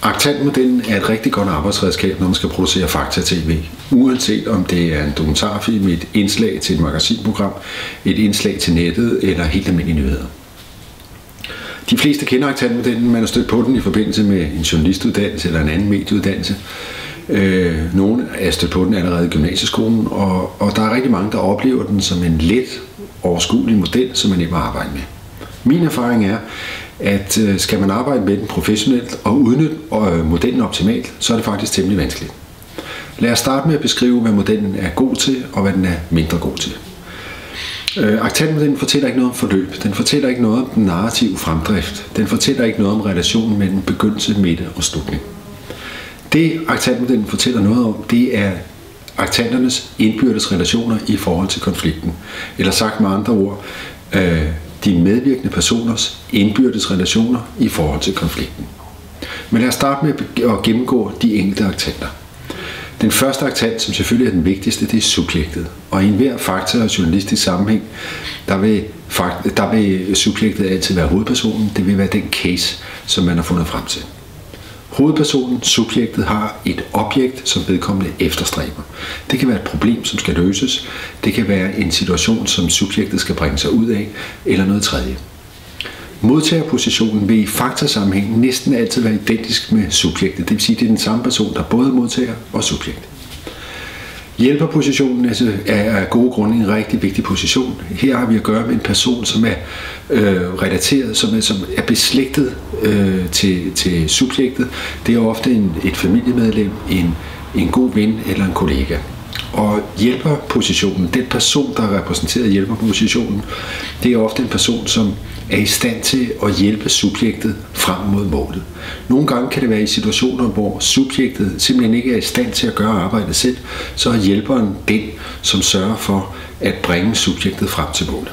Aktantmodellen er et rigtig godt arbejdsredskab, når man skal producere fakta-tv. Uanset om det er en dokumentarfilm, et indslag til et magasinprogram, et indslag til nettet eller helt almindelige nyheder. De fleste kender aktantmodellen, man har stødt på den i forbindelse med en journalistuddannelse eller en anden medieuddannelse. Nogle er stødt på den allerede i gymnasieskolen, og der er rigtig mange, der oplever den som en let, overskuelig model, som man nem at arbejde med. Min erfaring er, at skal man arbejde med den professionelt og udnytte modellen optimalt, så er det faktisk temmelig vanskeligt. Lad os starte med at beskrive, hvad modellen er god til, og hvad den er mindre god til. Aktantmodellen fortæller ikke noget om forløb. Den fortæller ikke noget om den narrative fremdrift. Den fortæller ikke noget om relationen mellem begyndelse, midte og slutning. Det aktantmodellen fortæller noget om, det er aktanternes indbyrdes relationer i forhold til konflikten. Eller sagt med andre ord, de medvirkende personers indbyrdes relationer i forhold til konflikten. Men lad os starte med at gennemgå de enkelte aktanter. Den første aktant, som selvfølgelig er den vigtigste, det er subjektet. Og i enhver fakta- og journalistisk sammenhæng, der vil subjektet altid være hovedpersonen. Det vil være den case, som man har fundet frem til. Hovedpersonen, subjektet, har et objekt, som vedkommende efterstræber. Det kan være et problem, som skal løses. Det kan være en situation, som subjektet skal bringe sig ud af, eller noget tredje. Modtagerpositionen vil i faktasammenhæng næsten altid være identisk med subjektet. Det vil sige, at det er den samme person, der både er modtager og subjekt. Hjælperpositionen er af gode grunde en rigtig vigtig position. Her har vi at gøre med en person, som er relateret, som er beslægtet til subjektet. Det er ofte et familiemedlem, en god ven eller en kollega. Og hjælperpositionen, den person, der er repræsenteret i hjælperpositionen, det er ofte en person, som er i stand til at hjælpe subjektet frem mod målet. Nogle gange kan det være i situationer, hvor subjektet simpelthen ikke er i stand til at gøre arbejdet selv, så er hjælperen den, som sørger for at bringe subjektet frem til målet.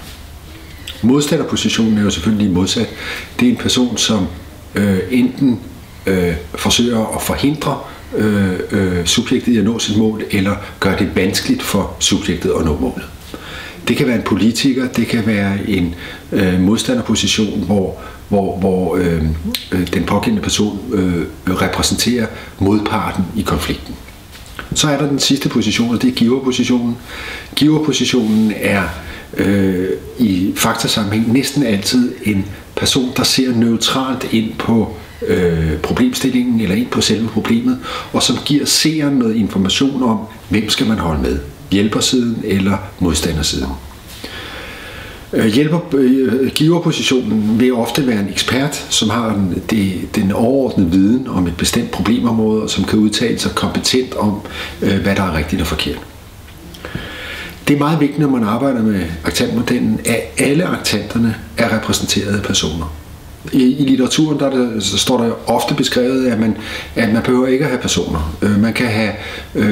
Modstanderpositionen er jo selvfølgelig modsat. Det er en person, som enten forsøger at forhindre subjektet i at nå sit mål, eller gør det vanskeligt for subjektet at nå målet. Det kan være en politiker, det kan være en modstanderposition, hvor den pågældende person repræsenterer modparten i konflikten. Så er der den sidste position, og det er giverpositionen. Giverpositionen er i faktasammenhæng næsten altid en person, der ser neutralt ind på problemstillingen eller ind på selve problemet, og som giver seeren noget information om, hvem skal man holde med, hjælpersiden eller modstandersiden. Giverpositionen vil ofte være en ekspert, som har den overordnede viden om et bestemt problemområde, og som kan udtale sig kompetent om, hvad der er rigtigt og forkert. Det er meget vigtigt, når man arbejder med aktantmodellen, at alle aktanterne er repræsenterede personer. I litteraturen står der ofte beskrevet, at man behøver ikke at have personer. Man kan have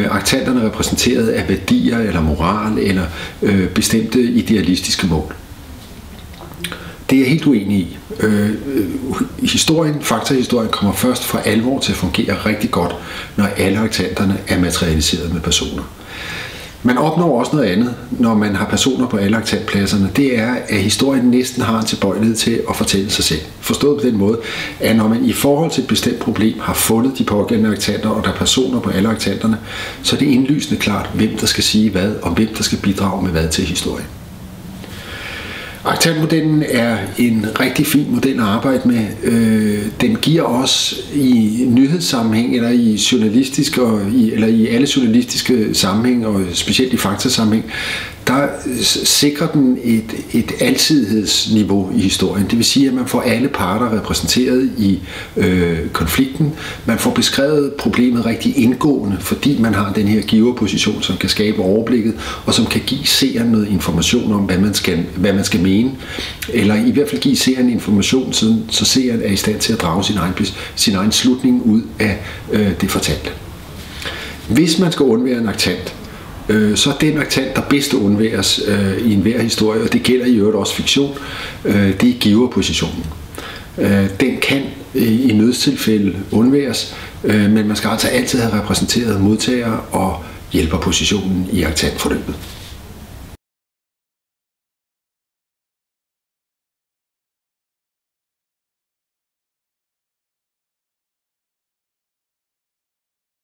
aktanterne repræsenteret af værdier eller moral eller bestemte idealistiske mål. Det er jeg helt uenig i. Faktahistorien kommer først for alvor til at fungere rigtig godt, når alle aktanterne er materialiseret med personer. Man opnår også noget andet, når man har personer på alle aktantpladserne. Det er, at historien næsten har en tilbøjelighed til at fortælle sig selv. Forstået på den måde, at når man i forhold til et bestemt problem har fundet de pågældende aktanter, og der er personer på alle aktanterne, så er det indlysende klart, hvem der skal sige hvad, og hvem der skal bidrage med hvad til historien. Aktantmodellen er en rigtig fin model at arbejde med. Den giver os i nyhedssammenhæng eller i journalistisk eller i alle journalistiske sammenhæng og specielt i faktasammenhæng, der sikrer den et alsidighedsniveau i historien. Det vil sige, at man får alle parter repræsenteret i konflikten. Man får beskrevet problemet rigtig indgående, fordi man har den her giverposition, som kan skabe overblikket, og som kan give seeren noget information om, hvad man skal mene, eller i hvert fald give seeren information, så seeren er i stand til at drage sin egen slutning ud af det fortalte. Hvis man skal undvære en aktant, så er den aktant, der bedst undværes i enhver historie, og det gælder i øvrigt også fiktion, det er giverpositionen. Den kan i nødstilfælde undværes, men man skal altså altid have repræsenteret modtager og hjælperpositionen i aktantforløbet.